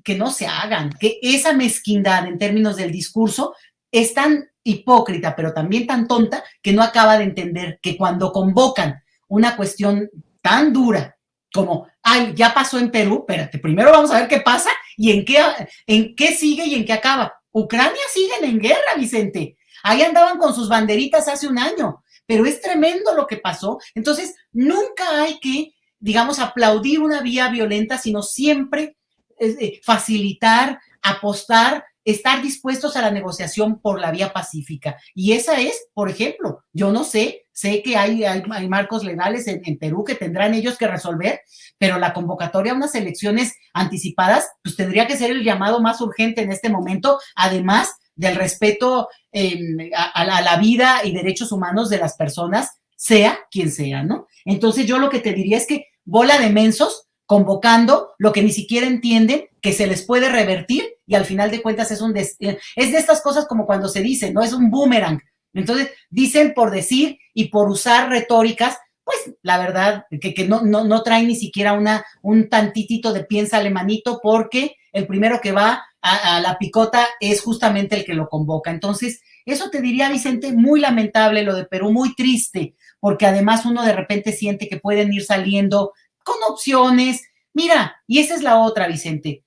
Speaker 4: que no se hagan, que esa mezquindad en términos del discurso es tan hipócrita, pero también tan tonta, que no acaba de entender que cuando convocan una cuestión tan dura como, ay, ya pasó en Perú, espérate, primero vamos a ver qué pasa y en qué sigue y en qué acaba. Ucrania siguen en guerra, Vicente. Ahí andaban con sus banderitas hace un año, pero es tremendo lo que pasó. Entonces, nunca hay que, digamos, aplaudir una vía violenta, sino siempre facilitar, apostar, estar dispuestos a la negociación por la vía pacífica. Y esa es, por ejemplo, yo no sé que hay marcos legales en Perú que tendrán ellos que resolver, pero la convocatoria a unas elecciones anticipadas, pues tendría que ser el llamado más urgente en este momento, además del respeto a la vida y derechos humanos de las personas, sea quien sea, ¿no? Entonces yo lo que te diría es que bola de mensos convocando lo que ni siquiera entienden que se les puede revertir y al final de cuentas es de estas cosas como cuando se dice, ¿no? Es un boomerang. Entonces dicen por decir y por usar retóricas, pues la verdad que no traen ni siquiera un tantitito de piénsale manito, porque el primero que va a la picota es justamente el que lo convoca. Entonces, eso te diría, Vicente, muy lamentable lo de Perú, muy triste, porque además uno de repente siente que pueden ir saliendo con opciones. Mira, y esa es la otra, Vicente.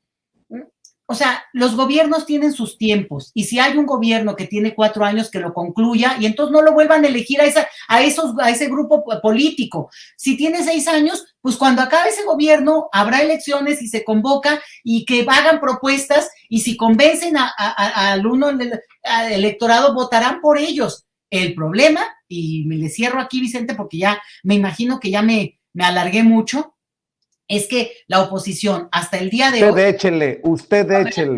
Speaker 4: O sea, los gobiernos tienen sus tiempos y si hay un gobierno que tiene 4 años, que lo concluya y entonces no lo vuelvan a elegir a ese grupo político. Si tiene 6 años, pues cuando acabe ese gobierno habrá elecciones y se convoca y que hagan propuestas y si convencen al electorado votarán por ellos. El problema, y me le cierro aquí, Vicente, porque ya me imagino que ya me alargué mucho, es que la oposición hasta el día de
Speaker 3: hoy... Usted échele.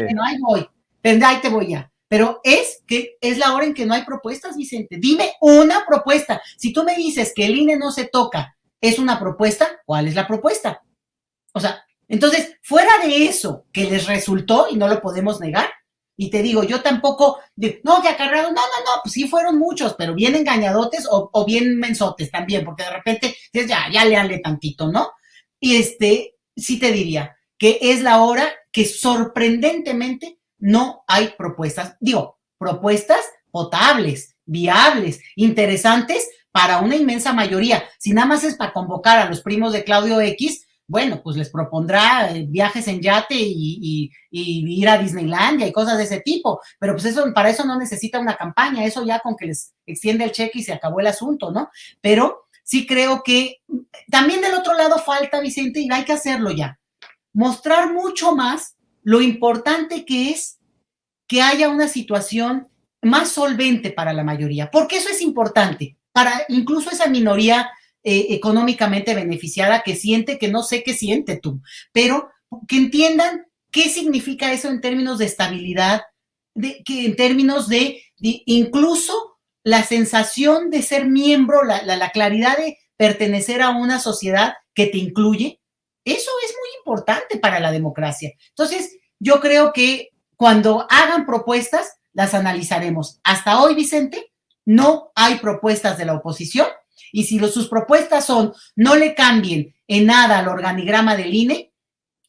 Speaker 4: Bueno, ahí voy, pero ahí te voy ya. pero es que es la hora en que no hay propuestas, Vicente. Dime una propuesta. Si tú me dices que el INE no se toca, ¿es una propuesta? ¿Cuál es la propuesta? O sea, entonces, fuera de eso que les resultó, y no lo podemos negar, y te digo, yo tampoco, no, que acarreados, no, pues sí fueron muchos, pero bien engañadotes o bien mensotes también, porque de repente dices, ya léale tantito, ¿no? Y sí te diría que es la hora que sorprendentemente no hay propuestas, digo, propuestas potables, viables, interesantes para una inmensa mayoría. Si nada más es para convocar a los primos de Claudio X, bueno, pues les propondrá viajes en yate y ir a Disneylandia y cosas de ese tipo, pero pues eso, para eso no necesita una campaña, eso ya con que les extiende el cheque y se acabó el asunto, ¿no? Pero sí creo que también del otro lado falta, Vicente, y hay que hacerlo ya, mostrar mucho más lo importante que es que haya una situación más solvente para la mayoría, porque eso es importante, para incluso esa minoría económicamente beneficiada que siente, que no sé qué siente tú, pero que entiendan qué significa eso en términos de estabilidad, que en términos de incluso la sensación de ser miembro, la claridad de pertenecer a una sociedad que te incluye. Eso es muy importante para la democracia. Entonces, yo creo que cuando hagan propuestas, las analizaremos. Hasta hoy, Vicente, no hay propuestas de la oposición, y si sus propuestas son no le cambien en nada al organigrama del INE,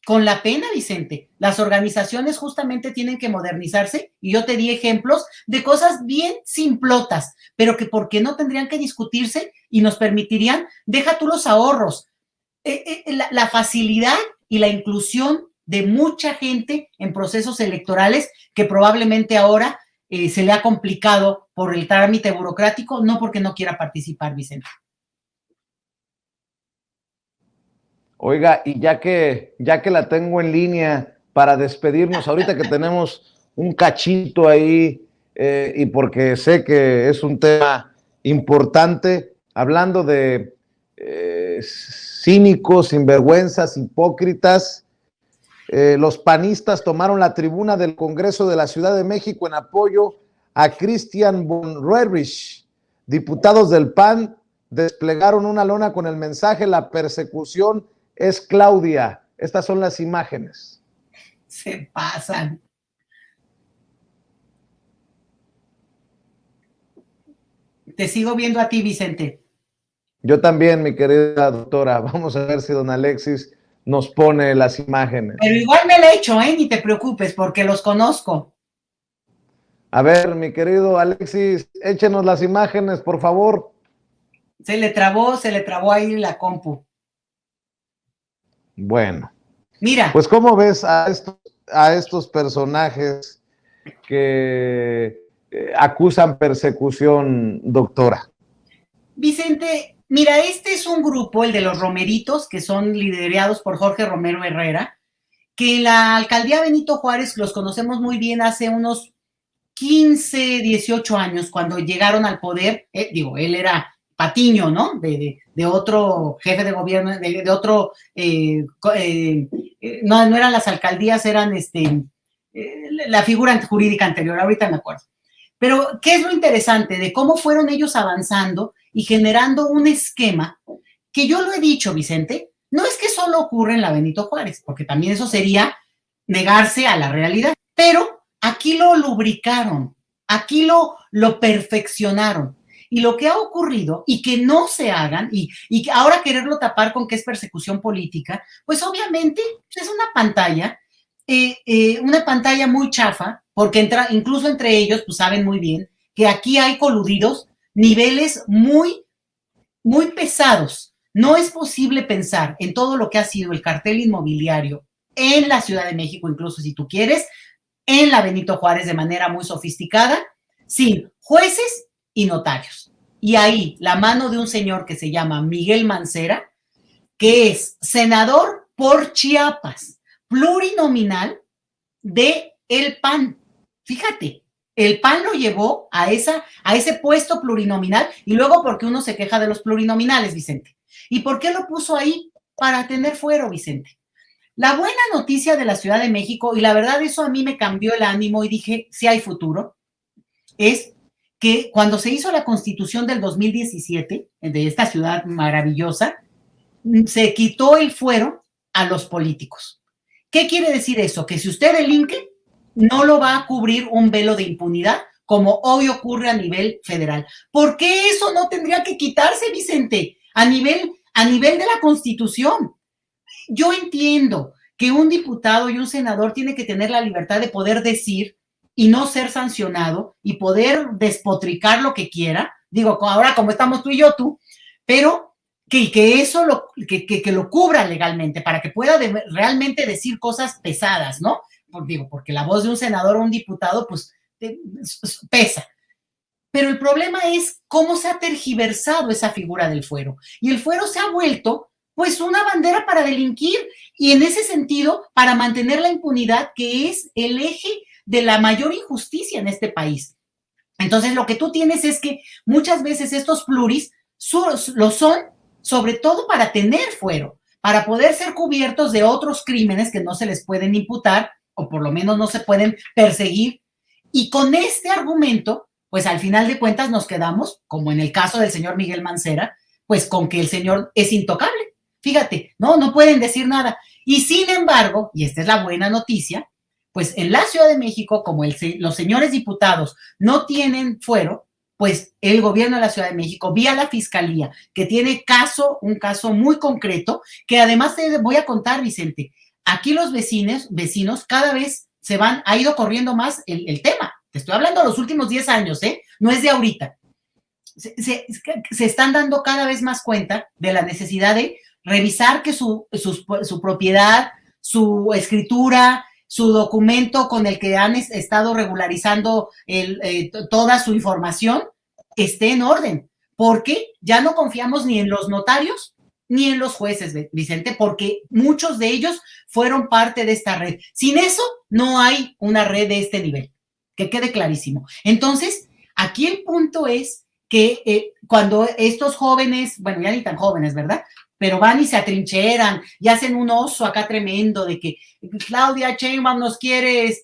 Speaker 4: con la pena, Vicente, las organizaciones justamente tienen que modernizarse, y yo te di ejemplos de cosas bien simplotas, pero que por qué no tendrían que discutirse y nos permitirían, deja tú los ahorros, la facilidad y la inclusión de mucha gente en procesos electorales que probablemente ahora se le ha complicado por el trámite burocrático, no porque no quiera participar, Vicente.
Speaker 3: Oiga, y ya que la tengo en línea para despedirnos, ahorita que tenemos un cachito ahí, y porque sé que es un tema importante, hablando de cínicos, sinvergüenzas, hipócritas, los panistas tomaron la tribuna del Congreso de la Ciudad de México en apoyo a Christian von Roerich. Diputados del PAN desplegaron una lona con el mensaje: la persecución es Claudia. Estas son las imágenes.
Speaker 4: Se pasan. Te sigo viendo a ti, Vicente.
Speaker 3: Yo también, mi querida doctora. Vamos a ver si don Alexis nos pone las imágenes.
Speaker 4: Pero igual me la he hecho, ni te preocupes, porque los conozco.
Speaker 3: A ver, mi querido Alexis, échenos las imágenes, por favor.
Speaker 4: Se le trabó ahí la compu.
Speaker 3: Bueno.
Speaker 4: Mira.
Speaker 3: Pues, ¿cómo ves a estos personajes que acusan persecución, doctora?
Speaker 4: Vicente, mira, este es un grupo, el de los Romeritos, que son liderados por Jorge Romero Herrera, que en la alcaldía Benito Juárez los conocemos muy bien hace unos 15, 18 años, cuando llegaron al poder. Él era Patiño, ¿no? De otro jefe de gobierno, de otro, no eran las alcaldías, eran la figura jurídica anterior, ahorita me acuerdo. Pero, ¿qué es lo interesante de cómo fueron ellos avanzando y generando un esquema que yo lo he dicho, Vicente, no es que solo ocurre en la Benito Juárez, porque también eso sería negarse a la realidad, pero aquí lo lubricaron, aquí lo perfeccionaron. Y lo que ha ocurrido, y que no se hagan, y ahora quererlo tapar con que es persecución política, pues obviamente es una pantalla muy chafa, porque incluso entre ellos, pues saben muy bien que aquí hay coludidos niveles muy, muy pesados. No es posible pensar en todo lo que ha sido el cartel inmobiliario en la Ciudad de México, incluso si tú quieres, en la Benito Juárez de manera muy sofisticada, sin jueces y notarios. Y ahí la mano de un señor que se llama Miguel Mancera, que es senador por Chiapas, plurinominal de el PAN. Fíjate, el PAN lo llevó a ese puesto plurinominal, y luego porque uno se queja de los plurinominales, Vicente. ¿Y por qué lo puso ahí? Para tener fuero, Vicente. La buena noticia de la Ciudad de México, y la verdad eso a mí me cambió el ánimo y dije, sí hay futuro, es que cuando se hizo la Constitución del 2017, de esta ciudad maravillosa, se quitó el fuero a los políticos. ¿Qué quiere decir eso? Que si usted delinque, no lo va a cubrir un velo de impunidad, como hoy ocurre a nivel federal. ¿Por qué eso no tendría que quitarse, Vicente? A nivel de la Constitución. Yo entiendo que un diputado y un senador tiene que tener la libertad de poder decir y no ser sancionado y poder despotricar lo que quiera. Digo, ahora como estamos tú y yo, pero que eso que lo cubra legalmente para que pueda realmente decir cosas pesadas, ¿no? Porque la voz de un senador o un diputado, pues, pesa. Pero el problema es cómo se ha tergiversado esa figura del fuero. Y el fuero se ha vuelto, pues, una bandera para delinquir y en ese sentido, para mantener la impunidad, que es el eje de la mayor injusticia en este país. Entonces, lo que tú tienes es que muchas veces estos pluris lo son sobre todo para tener fuero, para poder ser cubiertos de otros crímenes que no se les pueden imputar o por lo menos no se pueden perseguir. Y con este argumento, pues al final de cuentas nos quedamos, como en el caso del señor Miguel Mancera, pues con que el señor es intocable. Fíjate, no pueden decir nada. Y sin embargo, y esta es la buena noticia, pues en la Ciudad de México, como los señores diputados no tienen fuero, pues el gobierno de la Ciudad de México, vía la Fiscalía, que tiene un caso muy concreto, que además te voy a contar, Vicente, aquí los vecinos cada vez ha ido corriendo más el tema. Te estoy hablando de los últimos 10 años, no es de ahorita. Se están dando cada vez más cuenta de la necesidad de revisar que su propiedad, su escritura, su documento con el que han estado regularizando toda su información esté en orden, porque ya no confiamos ni en los notarios ni en los jueces, Vicente, porque muchos de ellos fueron parte de esta red. Sin eso, no hay una red de este nivel, que quede clarísimo. Entonces, aquí el punto es que cuando estos jóvenes, bueno, ya ni tan jóvenes, ¿verdad?, pero van y se atrincheran y hacen un oso acá tremendo de que Claudia Sheinbaum nos quiere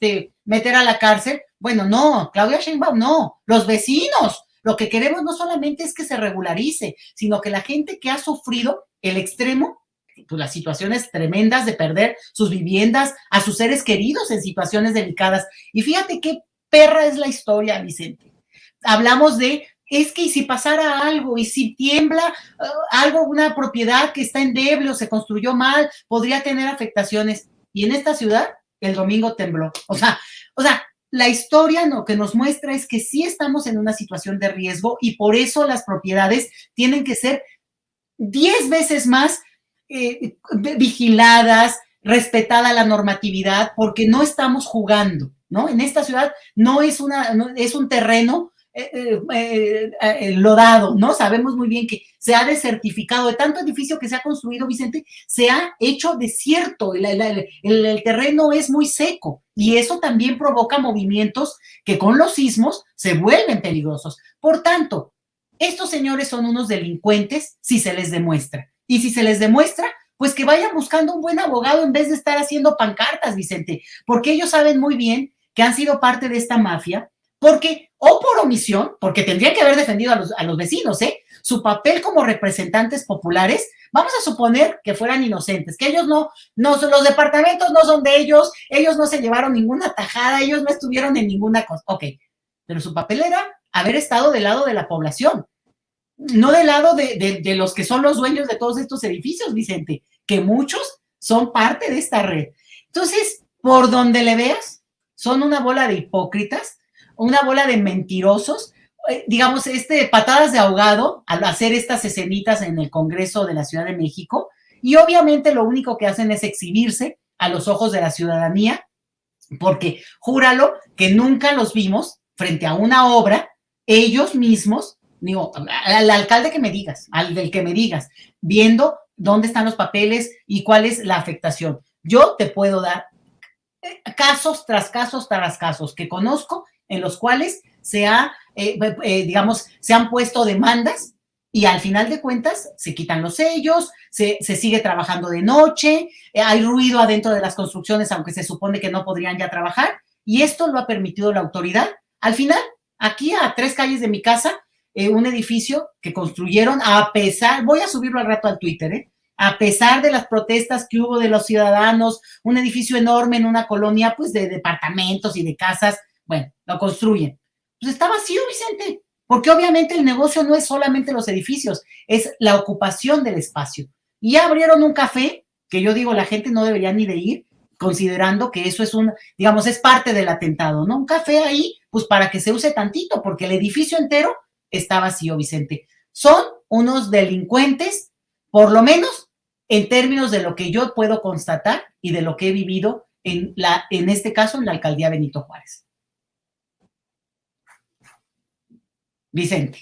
Speaker 4: meter a la cárcel. Bueno, no, Claudia Sheinbaum no, los vecinos. Lo que queremos no solamente es que se regularice, sino que la gente que ha sufrido el extremo, pues las situaciones tremendas de perder sus viviendas, a sus seres queridos en situaciones delicadas. Y fíjate qué perra es la historia, Vicente. Hablamos es que si pasara algo, y si tiembla algo, una propiedad que está endeble o se construyó mal, podría tener afectaciones. Y en esta ciudad, el domingo tembló. O sea, la historia lo que nos muestra es que sí estamos en una situación de riesgo y por eso las propiedades tienen que ser 10 veces más vigiladas, respetada la normatividad, porque no estamos jugando, ¿no? En esta ciudad no es un terreno lodado, ¿no? Sabemos muy bien que se ha desertificado de tanto edificio que se ha construido, Vicente, se ha hecho desierto, el terreno es muy seco y eso también provoca movimientos que con los sismos se vuelven peligrosos. Por tanto, estos señores son unos delincuentes si se les demuestra. Y si se les demuestra, pues que vayan buscando un buen abogado en vez de estar haciendo pancartas, Vicente, porque ellos saben muy bien que han sido parte de esta mafia, o por omisión, porque tendrían que haber defendido a los vecinos, su papel como representantes populares, vamos a suponer que fueran inocentes, que ellos los departamentos no son de ellos no se llevaron ninguna tajada, ellos no estuvieron en ninguna cosa, ok, pero su papel era haber estado del lado de la población, no del lado de los que son los dueños de todos estos edificios, Vicente, que muchos son parte de esta red. Entonces, por donde le veas, son una bola de hipócritas, una bola de mentirosos, digamos, patadas de ahogado al hacer estas escenitas en el Congreso de la Ciudad de México, y obviamente lo único que hacen es exhibirse a los ojos de la ciudadanía, porque júralo que nunca los vimos frente a una obra, ellos mismos, digo, al alcalde que me digas, al del que me digas, viendo dónde están los papeles y cuál es la afectación. Yo te puedo dar casos tras casos tras casos que conozco en los cuales se han puesto demandas y al final de cuentas se quitan los sellos, se sigue trabajando de noche, hay ruido adentro de las construcciones, aunque se supone que no podrían ya trabajar, y esto lo ha permitido la autoridad. Al final, aquí a 3 calles de mi casa, un edificio que construyeron a pesar, voy a subirlo al rato al Twitter, a pesar de las protestas que hubo de los ciudadanos, un edificio enorme en una colonia, pues, de departamentos y de casas, bueno, lo construyen. Pues está vacío, Vicente, porque obviamente el negocio no es solamente los edificios, es la ocupación del espacio. Y ya abrieron un café, que yo digo, la gente no debería ni de ir, considerando que eso es digamos, es parte del atentado, ¿no? Un café ahí, pues para que se use tantito, porque el edificio entero está vacío, Vicente. Son unos delincuentes, por lo menos en términos de lo que yo puedo constatar y de lo que he vivido en este caso en la alcaldía Benito Juárez. Vicente.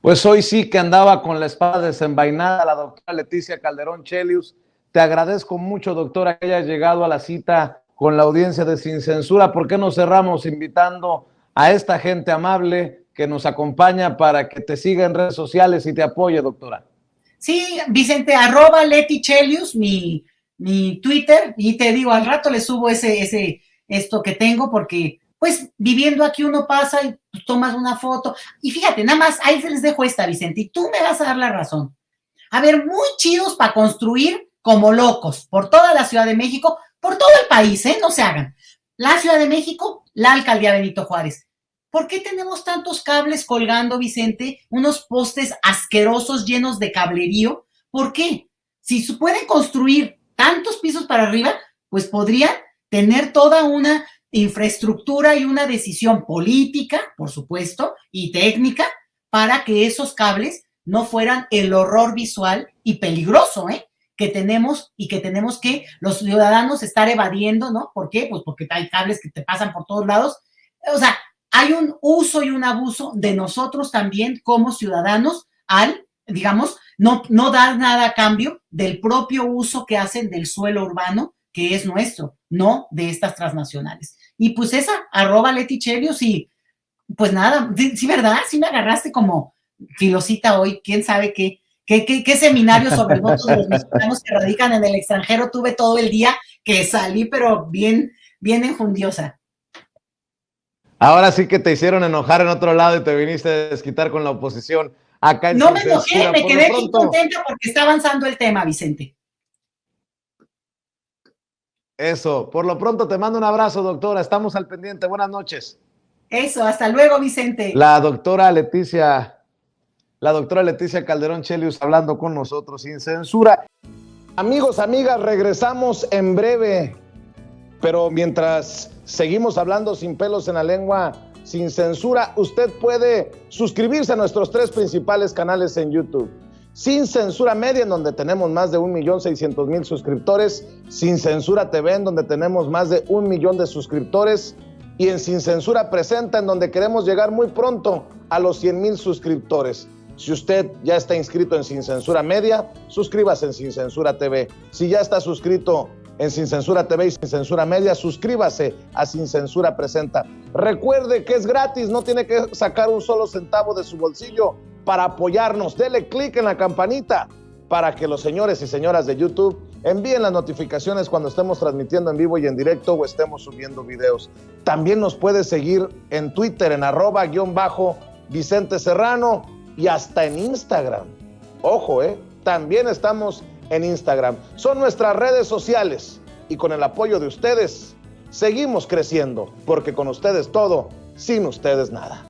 Speaker 3: Pues hoy sí que andaba con la espada desenvainada la doctora Leticia Calderón Chelius. Te agradezco mucho, doctora, que hayas llegado a la cita con la audiencia de Sin Censura. ¿Por qué no cerramos invitando a esta gente amable que nos acompaña para que te siga en redes sociales y te apoye, doctora?
Speaker 4: Sí, Vicente, @Leti Chelius, mi Twitter, y te digo, al rato le subo esto que tengo, porque pues viviendo aquí uno pasa y pues, tomas una foto, y fíjate, nada más, ahí se les dejo esta, Vicente, y tú me vas a dar la razón. A ver, muy chidos para construir como locos, por toda la Ciudad de México, por todo el país, no se hagan. La Ciudad de México, la alcaldía Benito Juárez. ¿Por qué tenemos tantos cables colgando, Vicente? Unos postes asquerosos llenos de cablerío. ¿Por qué? Si se pueden construir tantos pisos para arriba, pues podrían tener toda una infraestructura y una decisión política, por supuesto, y técnica, para que esos cables no fueran el horror visual y peligroso, que tenemos y que tenemos que los ciudadanos estar evadiendo, ¿no? ¿Por qué? Pues porque hay cables que te pasan por todos lados. O sea, hay un uso y un abuso de nosotros también como ciudadanos al, digamos, no dar nada a cambio del propio uso que hacen del suelo urbano, que es nuestro, no de estas transnacionales. Y pues esa, @Leti Chelius, y pues nada, sí, ¿verdad? Sí me agarraste como filosita hoy, quién sabe qué seminario sobre el voto de los mexicanos que radican en el extranjero tuve todo el día, que salí pero bien enjundiosa.
Speaker 3: Ahora sí que te hicieron enojar en otro lado y te viniste a desquitar con la oposición acá en
Speaker 4: No me enojé, me quedé bien contenta porque está avanzando el tema, Vicente.
Speaker 3: Eso, por lo pronto te mando un abrazo, doctora, estamos al pendiente, buenas noches.
Speaker 4: Eso, hasta luego, Vicente.
Speaker 3: La doctora Leticia Calderón Chelius hablando con nosotros sin censura. Amigos, amigas, regresamos en breve, pero mientras seguimos hablando sin pelos en la lengua, sin censura, usted puede suscribirse a nuestros 3 principales canales en YouTube. Sin Censura Media, en donde tenemos más de 1,600,000 suscriptores, Sin Censura TV, en donde tenemos más de 1 millón de suscriptores, y en Sin Censura Presenta, en donde queremos llegar muy pronto a los 100,000 suscriptores. Si usted ya está inscrito en Sin Censura Media, suscríbase en Sin Censura TV. Si ya está suscrito en Sin Censura TV y Sin Censura Media, suscríbase a Sin Censura Presenta. Recuerde que es gratis, no tiene que sacar un solo centavo de su bolsillo para apoyarnos. Dele clic en la campanita para que los señores y señoras de YouTube envíen las notificaciones cuando estemos transmitiendo en vivo y en directo o estemos subiendo videos. También nos puede seguir en Twitter en @Vicente Serrano y hasta en Instagram. Ojo, también estamos en Instagram. Son nuestras redes sociales y con el apoyo de ustedes seguimos creciendo, porque con ustedes todo, sin ustedes nada.